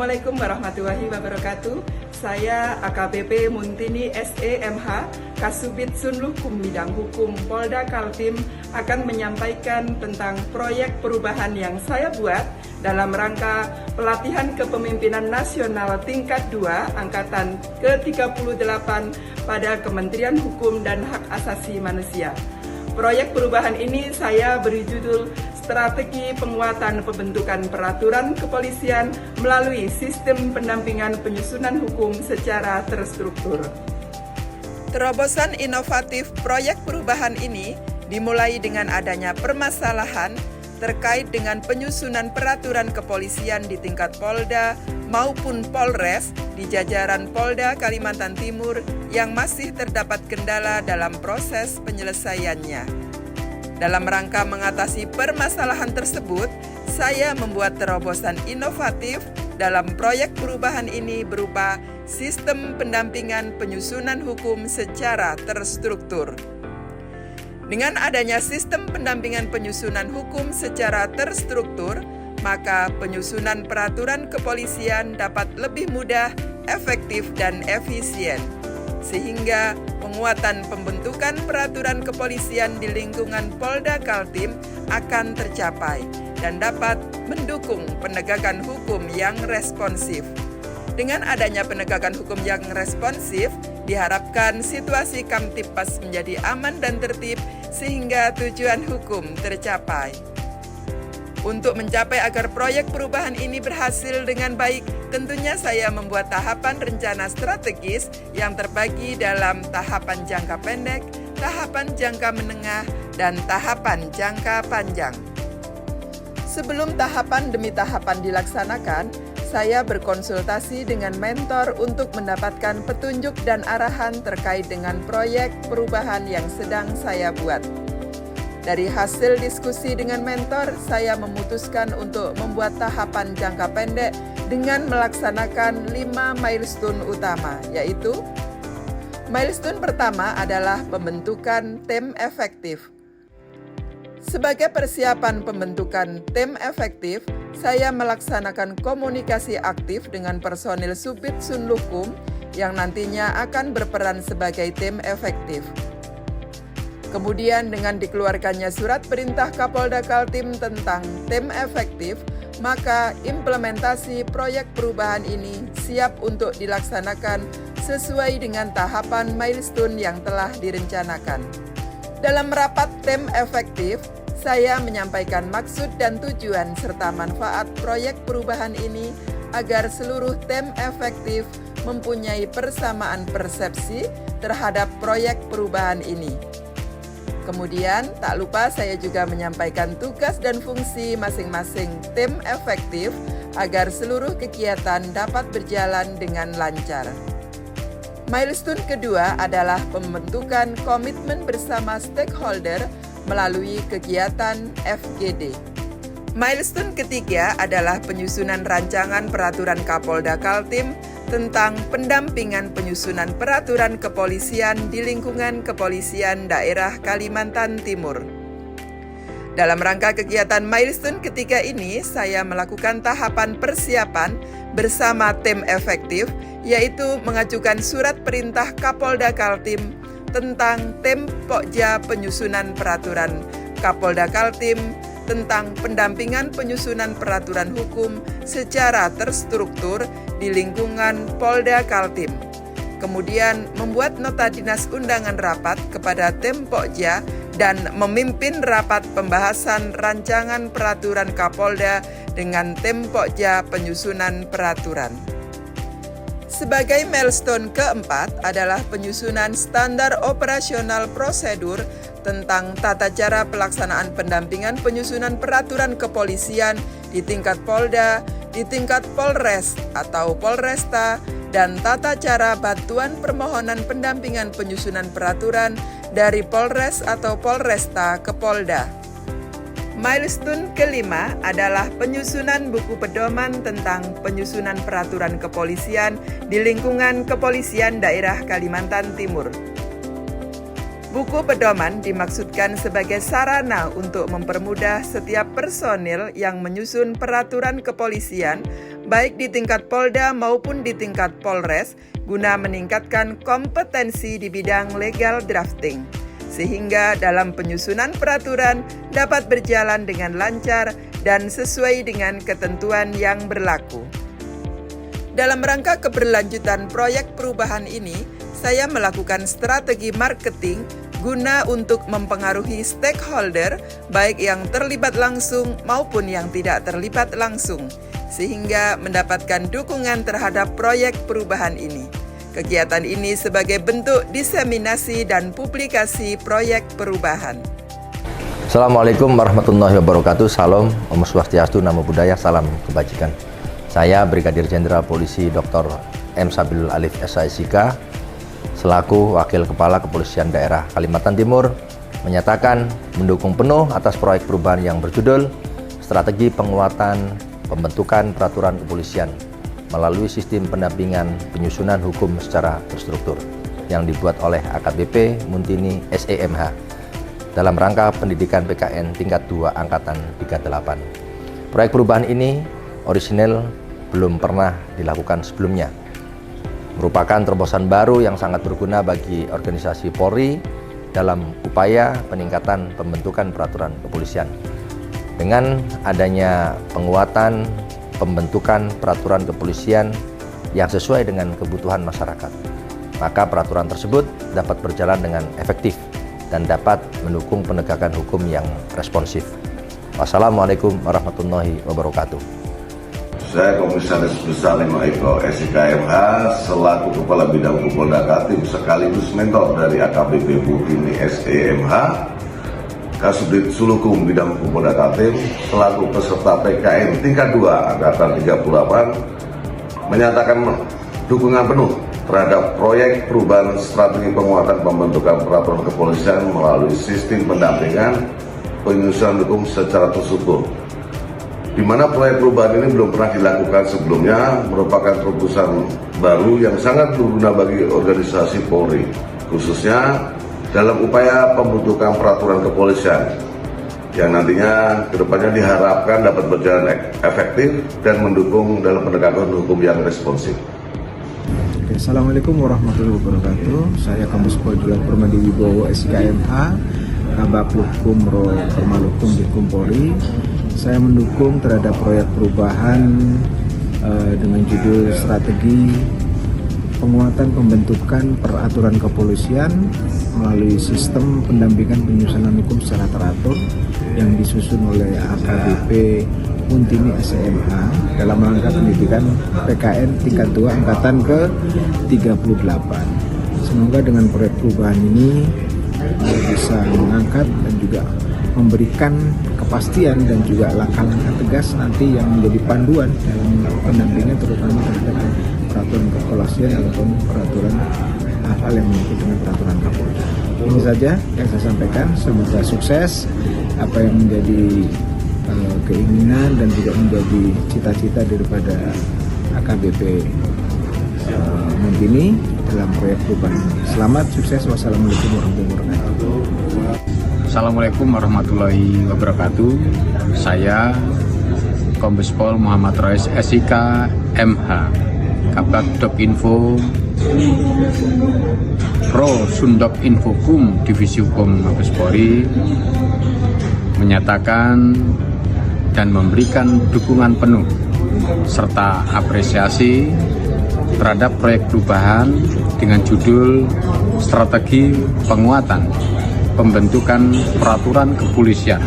Assalamualaikum warahmatullahi wabarakatuh. Saya AKBP Muntini SEMH, Kasubit Sunlukum Bidang Hukum Polda Kaltim akan menyampaikan tentang proyek perubahan yang saya buat dalam rangka pelatihan kepemimpinan nasional tingkat 2 angkatan ke-38 pada Kementerian Hukum dan Hak Asasi Manusia. Proyek perubahan ini saya beri judul Strategi Penguatan Pembentukan Peraturan Kepolisian melalui Sistem Pendampingan Penyusunan Hukum secara Terstruktur. Terobosan inovatif proyek perubahan ini dimulai dengan adanya permasalahan terkait dengan penyusunan peraturan kepolisian di tingkat Polda maupun Polres di jajaran Polda Kalimantan Timur yang masih terdapat kendala dalam proses penyelesaiannya. Dalam rangka mengatasi permasalahan tersebut, saya membuat terobosan inovatif dalam proyek perubahan ini berupa Sistem Pendampingan Penyusunan Hukum secara Terstruktur. Dengan adanya sistem pendampingan penyusunan hukum secara terstruktur, maka penyusunan peraturan kepolisian dapat lebih mudah, efektif, dan efisien. Sehingga penguatan pembentukan peraturan kepolisian di lingkungan Polda Kaltim akan tercapai dan dapat mendukung penegakan hukum yang responsif. Dengan adanya penegakan hukum yang responsif, diharapkan situasi Kamtibmas menjadi aman dan tertib sehingga tujuan hukum tercapai. Untuk mencapai agar proyek perubahan ini berhasil dengan baik, tentunya saya membuat tahapan rencana strategis yang terbagi dalam tahapan jangka pendek, tahapan jangka menengah, dan tahapan jangka panjang. Sebelum tahapan demi tahapan dilaksanakan, saya berkonsultasi dengan mentor untuk mendapatkan petunjuk dan arahan terkait dengan proyek perubahan yang sedang saya buat. Dari hasil diskusi dengan mentor, saya memutuskan untuk membuat tahapan jangka pendek dengan melaksanakan 5 milestone utama, yaitu milestone pertama adalah pembentukan tim efektif. Sebagai persiapan pembentukan tim efektif, saya melaksanakan komunikasi aktif dengan personil Subit Sunlukum yang nantinya akan berperan sebagai tim efektif. Kemudian dengan dikeluarkannya surat perintah Kapolda Kaltim tentang tim efektif, maka implementasi proyek perubahan ini siap untuk dilaksanakan sesuai dengan tahapan milestone yang telah direncanakan. Dalam rapat tim efektif, saya menyampaikan maksud dan tujuan serta manfaat proyek perubahan ini agar seluruh tim efektif mempunyai persamaan persepsi terhadap proyek perubahan ini. Kemudian, tak lupa saya juga menyampaikan tugas dan fungsi masing-masing tim efektif agar seluruh kegiatan dapat berjalan dengan lancar. Milestone kedua adalah pembentukan komitmen bersama stakeholder melalui kegiatan FGD. Milestone ketiga adalah penyusunan rancangan peraturan Kapolda Kaltim tentang pendampingan penyusunan peraturan kepolisian di lingkungan Kepolisian Daerah Kalimantan Timur. Dalam rangka kegiatan milestone ketiga ini, saya melakukan tahapan persiapan bersama tim efektif, yaitu mengajukan surat perintah Kapolda Kaltim tentang tim Pokja penyusunan peraturan Kapolda Kaltim tentang pendampingan penyusunan peraturan hukum secara terstruktur di lingkungan Polda Kaltim. Kemudian membuat nota dinas undangan rapat kepada tim Pokja dan memimpin rapat pembahasan rancangan peraturan Kapolda dengan tim Pokja penyusunan peraturan. Sebagai milestone keempat adalah penyusunan standar operasional prosedur tentang tata cara pelaksanaan pendampingan penyusunan peraturan kepolisian di tingkat Polda, di tingkat Polres atau Polresta, dan tata cara bantuan permohonan pendampingan penyusunan peraturan dari Polres atau Polresta ke Polda. Milestone kelima adalah penyusunan buku pedoman tentang penyusunan peraturan kepolisian di lingkungan Kepolisian Daerah Kalimantan Timur. Buku pedoman dimaksudkan sebagai sarana untuk mempermudah setiap personil yang menyusun peraturan kepolisian, baik di tingkat Polda maupun di tingkat Polres, guna meningkatkan kompetensi di bidang legal drafting, sehingga dalam penyusunan peraturan dapat berjalan dengan lancar dan sesuai dengan ketentuan yang berlaku. Dalam rangka keberlanjutan proyek perubahan ini, saya melakukan strategi marketing guna untuk mempengaruhi stakeholder, baik yang terlibat langsung maupun yang tidak terlibat langsung, sehingga mendapatkan dukungan terhadap proyek perubahan ini. Kegiatan ini sebagai bentuk diseminasi dan publikasi proyek perubahan. Assalamualaikum warahmatullahi wabarakatuh. Salam, Om Swastiastu, Namo Buddhaya, salam kebajikan. Saya Brigadir Jenderal Polisi Dr. M. Sabilul Alif SIK, selaku Wakil Kepala Kepolisian Daerah Kalimantan Timur, menyatakan mendukung penuh atas proyek perubahan yang berjudul Strategi Penguatan Pembentukan Peraturan Kepolisian melalui Sistem Pendampingan Penyusunan Hukum secara Terstruktur yang dibuat oleh AKBP Muntini SEMH dalam rangka pendidikan PKN tingkat 2 Angkatan 38. Proyek perubahan ini orisinil belum pernah dilakukan sebelumnya. Merupakan terobosan baru yang sangat berguna bagi organisasi Polri dalam upaya peningkatan pembentukan peraturan kepolisian. Dengan adanya penguatan pembentukan peraturan kepolisian yang sesuai dengan kebutuhan masyarakat, maka peraturan tersebut dapat berjalan dengan efektif dan dapat mendukung penegakan hukum yang responsif. Wassalamualaikum warahmatullahi wabarakatuh. Saya Komisaris Besar 5 Eko SIKMH selaku Kepala Bidang Polda Kaltim sekaligus mentor dari AKBP Muntini SEMH, Kasubdit Sulukum Bidang Polda Kaltim selaku peserta PKN tingkat 2 Angkatan 38 menyatakan dukungan penuh terhadap proyek perubahan strategi penguatan pembentukan peraturan kepolisian melalui sistem pendampingan penyusunan hukum secara terstruktur, di mana proyek perubahan ini belum pernah dilakukan sebelumnya, merupakan terobosan baru yang sangat berguna bagi organisasi Polri, khususnya dalam upaya pembentukan peraturan kepolisian yang nantinya kedepannya diharapkan dapat berjalan efektif dan mendukung dalam penegakan hukum yang responsif. Assalamualaikum warahmatullahi wabarakatuh. Saya Kombes Pol Julian Permadi Wibowo SIKMH, Kabak Hukum Ro Permalukum Ditkum Polri. Saya mendukung terhadap proyek perubahan dengan judul Strategi Penguatan Pembentukan Peraturan Kepolisian melalui Sistem Pendampingan Penyusunan Hukum secara Teratur yang disusun oleh AKBP Muntini SEMH dalam rangka pendidikan PKN tingkat 2 Angkatan ke-38. Semoga dengan proyek perubahan ini bisa mengangkat dan juga memberikan kepastian dan juga langkah-langkah tegas nanti yang menjadi panduan dalam pendampingan terutama terhadap peraturan kepolisian ataupun peraturan hal-hal yang menyangkut dengan peraturan Kapolri. Ini saja yang saya sampaikan. Semoga sukses apa yang menjadi keinginan dan juga menjadi cita-cita daripada AKBP Muntini dalam proyek perubahan ini. Selamat, sukses. Wassalamualaikum warahmatullahi wabarakatuh. Assalamualaikum warahmatullahi wabarakatuh. Saya Kombes Pol Muhammad Rois SIK MH, Kabak Dok Info Pro Sundok Infokum Divisi Hukum Mabes Polri, menyatakan dan memberikan dukungan penuh serta apresiasi terhadap proyek perubahan dengan judul Strategi Penguatan Pembentukan Peraturan Kepolisian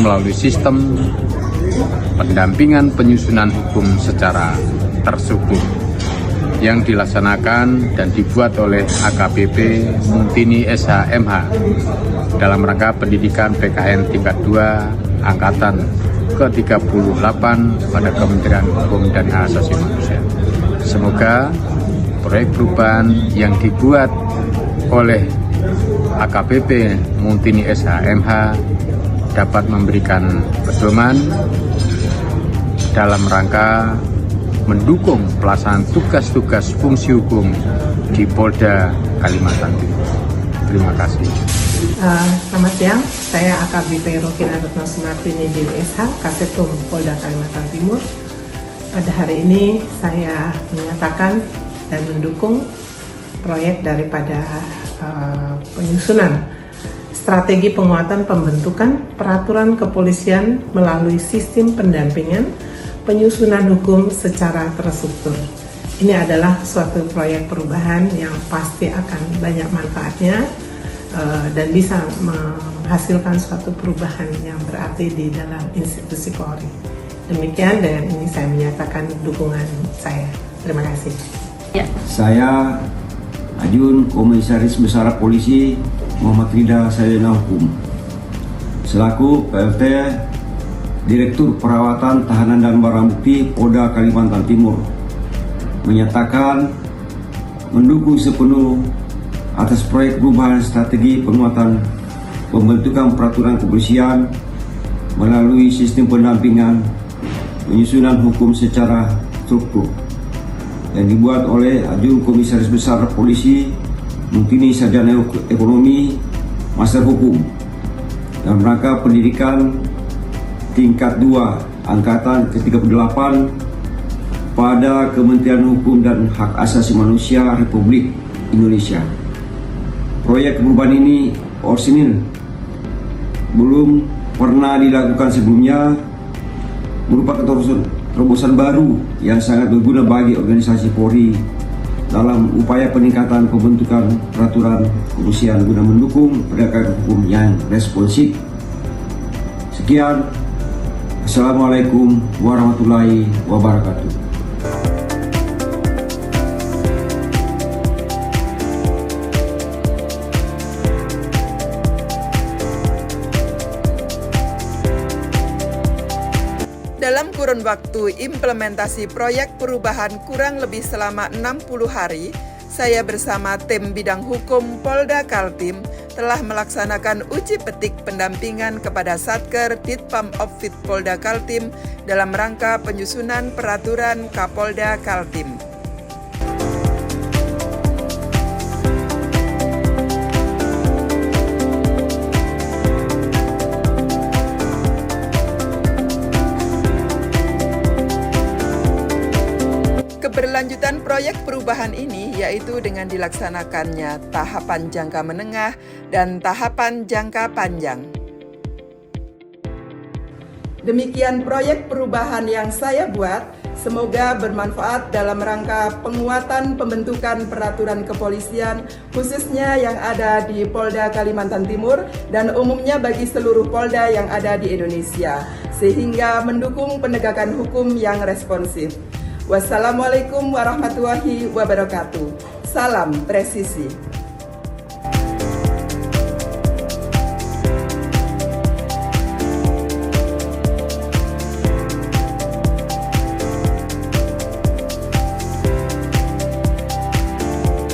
melalui Sistem Pendampingan Penyusunan Hukum secara Terstruktur yang dilaksanakan dan dibuat oleh AKBP Muntini SHMH dalam rangka pendidikan PKN tingkat 2 Angkatan ke-38 pada Kementerian Hukum dan Hak Asasi Manusia. Semoga proyek perubahan yang dibuat oleh AKBP Muntini SHMH dapat memberikan pedoman dalam rangka mendukung pelaksanaan tugas-tugas fungsi hukum di Polda Kalimantan Timur. Terima kasih. Selamat siang, saya AKBP Rokina Retno Sumartini DWSH, Kasetum Polda Kalimantan Timur. Pada hari ini saya menyatakan dan mendukung proyek daripada penyusunan strategi penguatan pembentukan peraturan kepolisian melalui sistem pendampingan penyusunan hukum secara terstruktur. Ini adalah suatu proyek perubahan yang pasti akan banyak manfaatnya dan bisa menghasilkan suatu perubahan yang berarti di dalam institusi Polri. Demikian, dengan ini saya menyatakan dukungan saya. Terima kasih. Saya Ajun Komisaris Besar Polisi Muhammad Rida Sarjana Hukum selaku PLT Direktur Perawatan Tahanan dan Barang Bukti Polda Kalimantan Timur menyatakan mendukung sepenuh atas proyek perubahan strategi penguatan pembentukan peraturan kepolisian melalui sistem pendampingan penyusunan hukum secara struktur yang dibuat oleh Ajun Komisaris Besar Polisi Muntini Sarjana Ekonomi Master Hukum dalam rangka pendidikan tingkat 2 angkatan ke-38 pada Kementerian Hukum dan Hak Asasi Manusia Republik Indonesia. Proyek perubahan ini orisinil, belum pernah dilakukan sebelumnya, merupakan terobosan baru yang sangat berguna bagi organisasi Polri dalam upaya peningkatan pembentukan peraturan kepolisian guna mendukung penegakan hukum yang responsif. Sekian, Assalamualaikum warahmatullahi wabarakatuh. Dalam kurun waktu implementasi proyek perubahan kurang lebih selama 60 hari, saya bersama tim bidang hukum Polda Kaltim telah melaksanakan uji petik pendampingan kepada Satker Ditpam Opfit Polda Kaltim dalam rangka penyusunan peraturan Kapolda Kaltim. Keberlanjutan proyek perubahan ini yaitu dengan dilaksanakannya tahapan jangka menengah dan tahapan jangka panjang. Demikian proyek perubahan yang saya buat, semoga bermanfaat dalam rangka penguatan pembentukan peraturan kepolisian khususnya yang ada di Polda Kalimantan Timur dan umumnya bagi seluruh Polda yang ada di Indonesia, sehingga mendukung penegakan hukum yang responsif. Wassalamualaikum warahmatullahi wabarakatuh. Salam presisi.